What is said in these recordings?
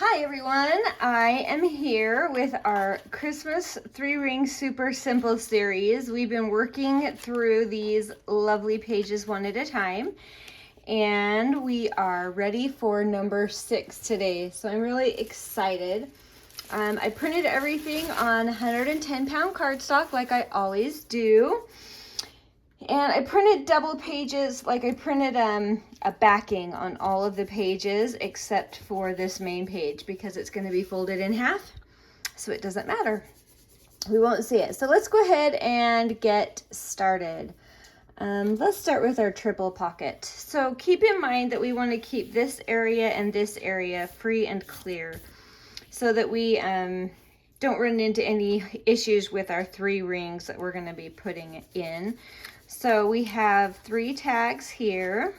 Hi everyone, I am here with our Christmas 3-ring super simple series. We've been working through these lovely pages one at a time, and we are ready for number 6 today. So I'm really excited. I printed everything on 110-pound cardstock like I always do. And I printed double pages, like I printed a backing on all of the pages except for this main page because it's going to be folded in half, so it doesn't matter. We won't see it. So let's go ahead and get started. Let's start with our triple pocket. So keep in mind that we want to keep this area and this area free and clear so that we don't run into any issues with our 3 rings that we're going to be putting in. So we have 3 tags here,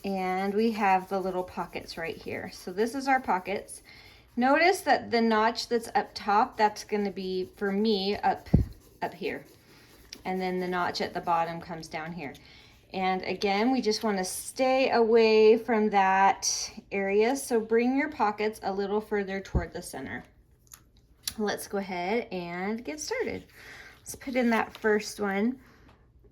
and we have the little pockets right here. So this is our pockets. Notice that the notch that's up top, that's going to be, for me, up here. And then the notch at the bottom comes down here. And again, we just want to stay away from that area. So bring your pockets a little further toward the center. Let's go ahead and get started. Let's put in that first one.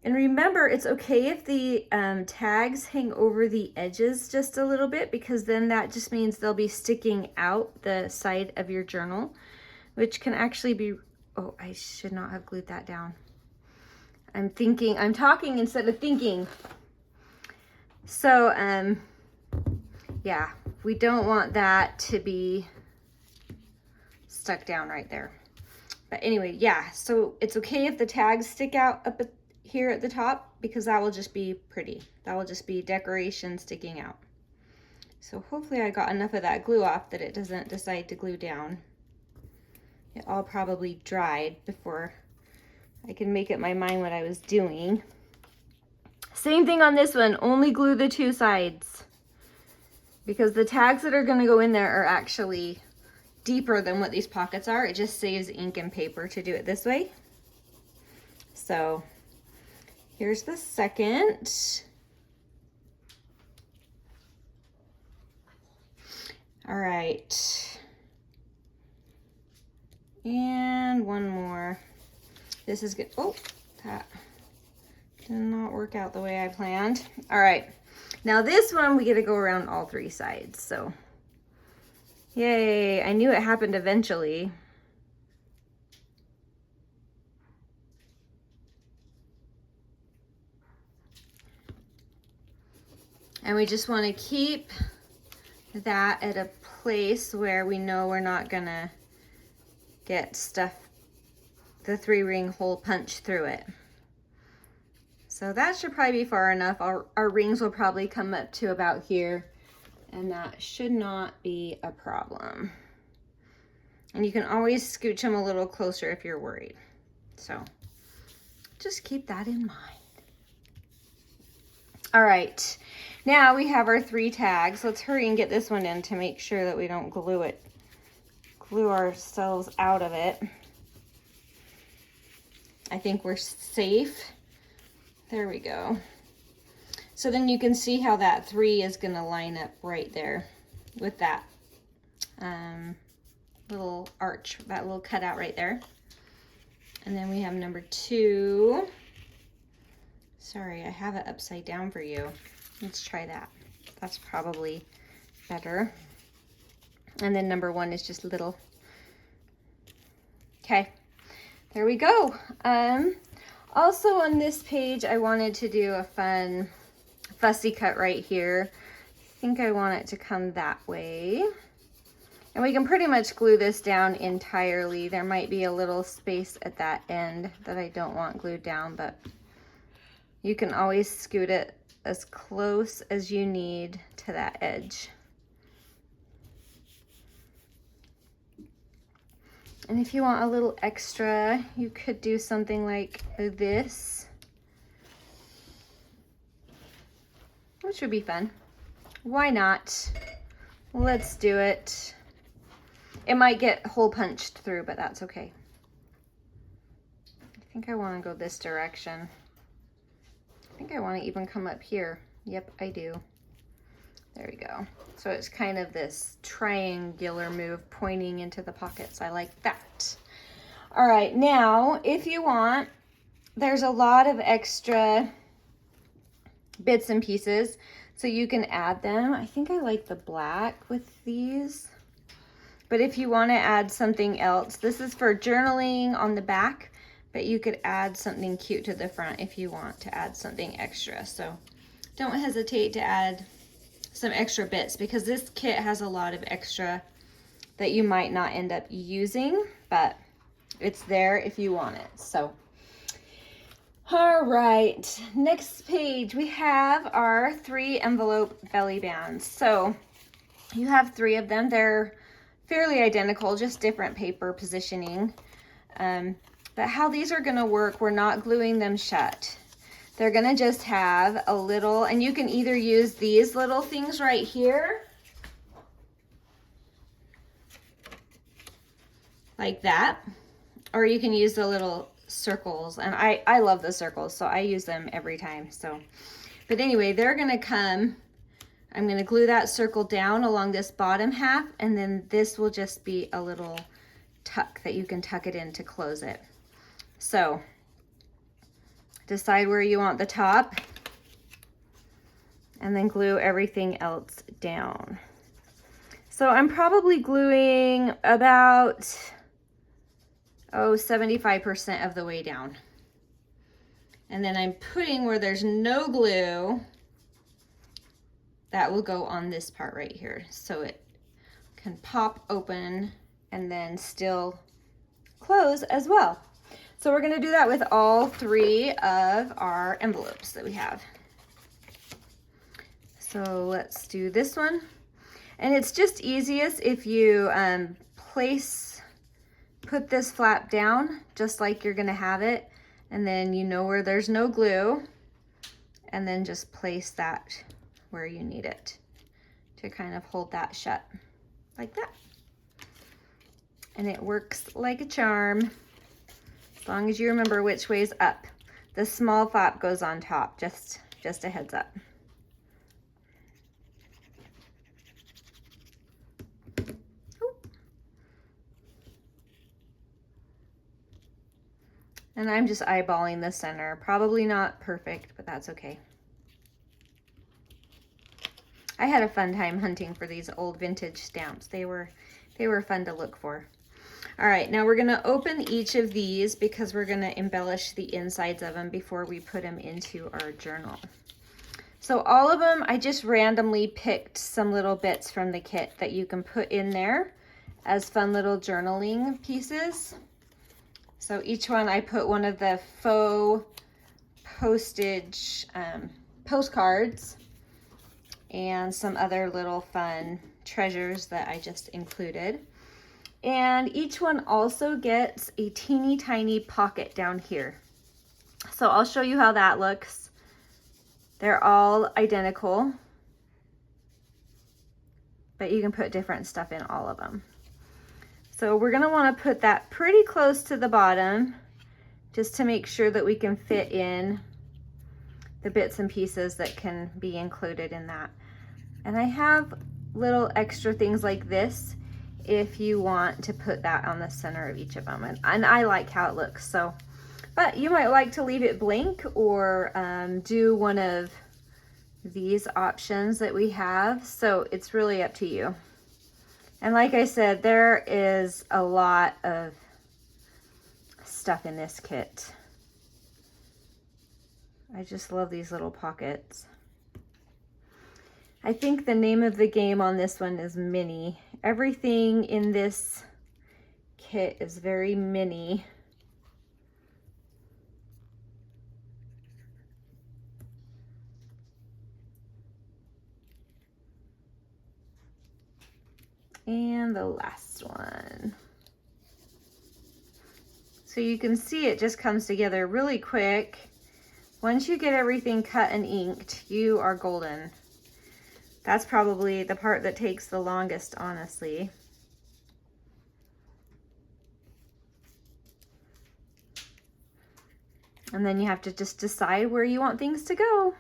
And remember, it's okay if the tags hang over the edges just a little bit, because then that just means they'll be sticking out the side of your journal, which can actually be, oh, I should not have glued that down. I'm talking instead of thinking. So, yeah, we don't want that to be stuck down right there. But anyway, yeah, so it's okay if the tags stick out up here at the top, because that will just be pretty. That will just be decoration sticking out. So hopefully I got enough of that glue off that it doesn't decide to glue down. It all probably dried before I can make up my mind what I was doing. Same thing on this one, only glue the 2 sides, because the tags that are going to go in there are actually deeper than what these pockets are. It just saves ink and paper to do it this way. So here's the second. All right. And one more. This is good. Oh, that did not work out the way I planned. All right. Now this one, we get to go around all 3 sides. So yay, I knew it happened eventually. And we just want to keep that at a place where we know we're not gonna get stuff, the 3-ring hole punch through it. So that should probably be far enough. Our rings will probably come up to about here, and that should not be a problem. And you can always scooch them a little closer if you're worried. So just keep that in mind. All right, now we have our 3 tags. Let's hurry and get this one in to make sure that we don't glue ourselves out of it. I think we're safe. There we go. So then you can see how that 3 is going to line up right there with that little arch, that little cutout right there. And then we have number 2. Sorry, I have it upside down for you. Let's try that. That's probably better. And then number 1 is just little. Okay, there we go. Also on this page, I wanted to do a fun fussy cut right here. I think I want it to come that way. And we can pretty much glue this down entirely. There might be a little space at that end that I don't want glued down, but you can always scoot it as close as you need to that edge. And if you want a little extra, you could do something like this, which would be fun. Why not? Let's do it. It might get hole punched through, but that's okay. I think I want to go this direction. I think I want to even come up here. Yep, I do. There we go. So it's kind of this triangular move pointing into the pockets. I like that. All right, now if you want, there's a lot of extra bits and pieces, so you can add them. I think I like the black with these, but if you want to add something else, this is for journaling on the back, but you could add something cute to the front if you want to add something extra. So don't hesitate to add some extra bits, because this kit has a lot of extra that you might not end up using, but it's there if you want it. So all right, next page, we have our 3 envelope belly bands. So you have 3 of them. They're fairly identical, just different paper positioning. But how these are gonna work, we're not gluing them shut. They're gonna just have a little, and you can either use these little things right here, like that, or you can use the little circles, and I love the circles, so I use them every time. So, but anyway, they're gonna come, I'm gonna glue that circle down along this bottom half, and then this will just be a little tuck that you can tuck it in to close it. So decide where you want the top, and then glue everything else down. So I'm probably gluing about 75% of the way down. And then I'm putting where there's no glue, that will go on this part right here. So it can pop open and then still close as well. So we're gonna do that with all 3 of our envelopes that we have. So let's do this one. And it's just easiest if you put this flap down just like you're gonna have it, and then you know where there's no glue, and then just place that where you need it to kind of hold that shut like that. And it works like a charm, as long as you remember which way's up. The small flap goes on top, just a heads up. And I'm just eyeballing the center. Probably not perfect, but that's okay. I had a fun time hunting for these old vintage stamps. They were fun to look for. All right, now we're gonna open each of these because we're gonna embellish the insides of them before we put them into our journal. So all of them, I just randomly picked some little bits from the kit that you can put in there as fun little journaling pieces. So each one, I put one of the faux postage postcards and some other little fun treasures that I just included. And each one also gets a teeny tiny pocket down here. So I'll show you how that looks. They're all identical, but you can put different stuff in all of them. So we're gonna wanna put that pretty close to the bottom just to make sure that we can fit in the bits and pieces that can be included in that. And I have little extra things like this if you want to put that on the center of each of them. And I like how it looks, so. But you might like to leave it blank or do one of these options that we have. So it's really up to you. And like I said, there is a lot of stuff in this kit. I just love these little pockets. I think the name of the game on this one is mini. Everything in this kit is very mini. And the last one. So you can see it just comes together really quick. Once you get everything cut and inked, you are golden. That's probably the part that takes the longest, honestly. And then you have to just decide where you want things to go.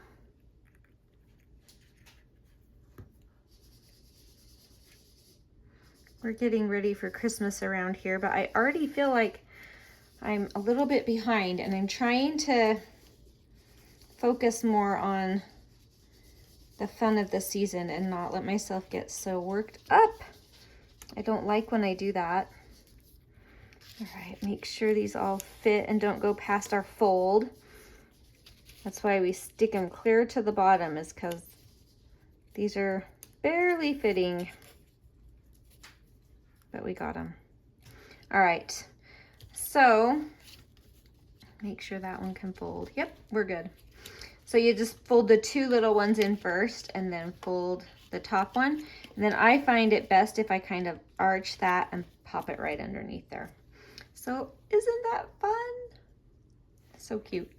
We're getting ready for Christmas around here, but I already feel like I'm a little bit behind, and I'm trying to focus more on the fun of the season and not let myself get so worked up. I don't like when I do that. All right, make sure these all fit and don't go past our fold. That's why we stick them clear to the bottom, is because these are barely fitting, but we got them. All right, so make sure that one can fold. Yep, we're good. So you just fold the two little ones in first and then fold the top one. And then I find it best if I kind of arch that and pop it right underneath there. So isn't that fun? So cute.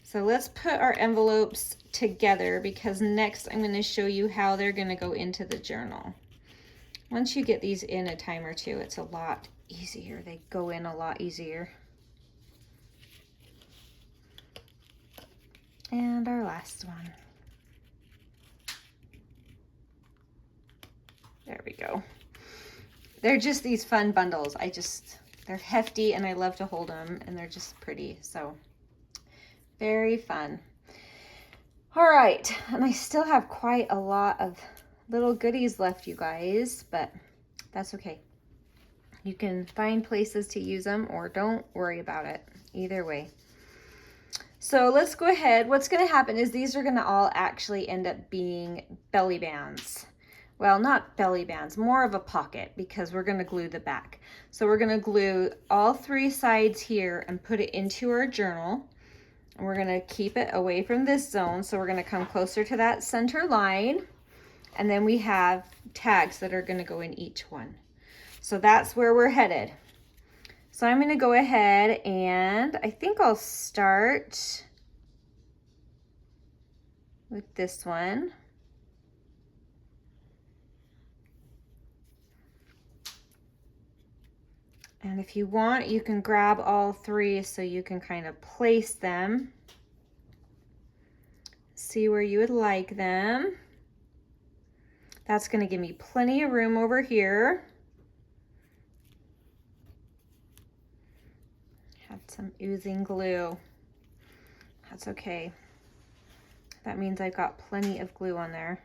So let's put our envelopes together, because next I'm going to show you how they're going to go into the journal. Once you get these in a time or two, it's a lot easier. They go in a lot easier. And our last one. There we go. They're just these fun bundles. They're hefty and I love to hold them, and they're just pretty. So very fun. All right, and I still have quite a lot of little goodies left, you guys, but that's okay. You can find places to use them, or don't worry about it. Either way. So let's go ahead. What's going to happen is these are going to all actually end up being belly bands. Well, not belly bands, more of a pocket, because we're going to glue the back. So we're going to glue all three sides here and put it into our journal. And we're going to keep it away from this zone. So we're going to come closer to that center line. And then we have tags that are going to go in each one. So that's where we're headed. So I'm going to go ahead and I think I'll start with this one. And if you want, you can grab all three so you can kind of place them. See where you would like them. That's going to give me plenty of room over here. Had some oozing glue. That's okay. That means I've got plenty of glue on there.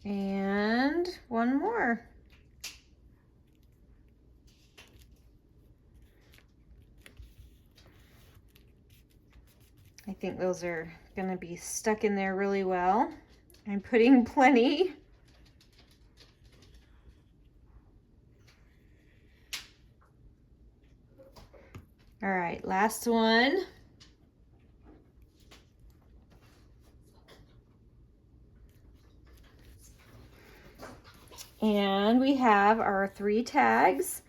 And one more. I think those are going to be stuck in there really well. I'm putting plenty. All right, last one. And we have our three tags.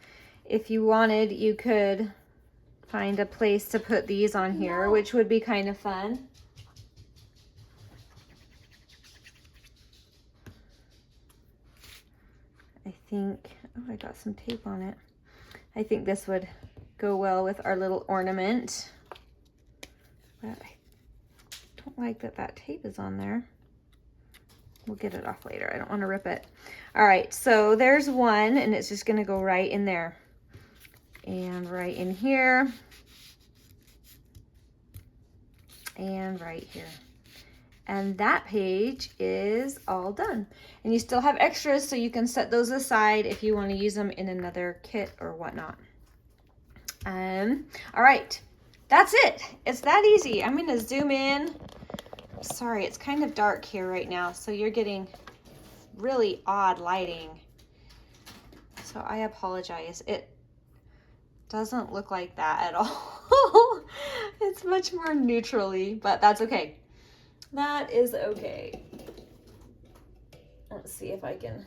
If you wanted, you could find a place to put these on here, which would be kind of fun. I think, oh, I got some tape on it. I think this would go well with our little ornament. But I don't like that that tape is on there. We'll get it off later. I don't want to rip it. All right, so there's one, and it's just going to go right in there. And right in here. And right here. And that page is all done. And you still have extras, so you can set those aside if you want to use them in another kit or whatnot. All right, that's it. It's that easy. I'm going to zoom in. Sorry, it's kind of dark here right now, so you're getting really odd lighting. So I apologize. It doesn't look like that at all. It's much more neutrally, but that's okay. That is okay. Let's see if I can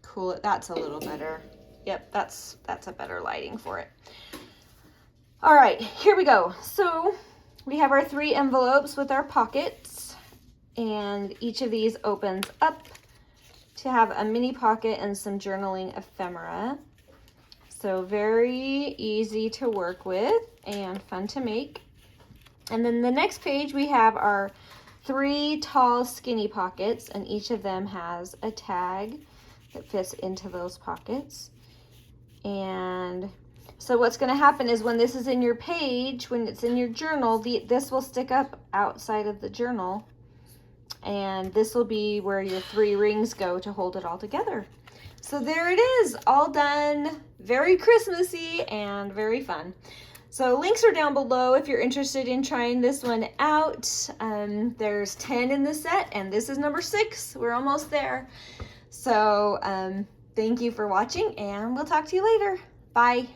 cool it. That's a little better. Yep, that's a better lighting for it. All right, here we go. So we have our three envelopes with our pockets, and each of these opens up to have a mini pocket and some journaling ephemera. So very easy to work with and fun to make. And then the next page we have our 3 tall skinny pockets, and each of them has a tag that fits into those pockets. And so what's going to happen is when this is in your page, when it's in your journal, this will stick up outside of the journal, and this will be where your 3 rings go to hold it all together. So there it is, all done. Very Christmassy and very fun. So links are down below if you're interested in trying this one out. There's 10 in the set, and this is number 6. We're almost there. So thank you for watching, and we'll talk to you later. Bye.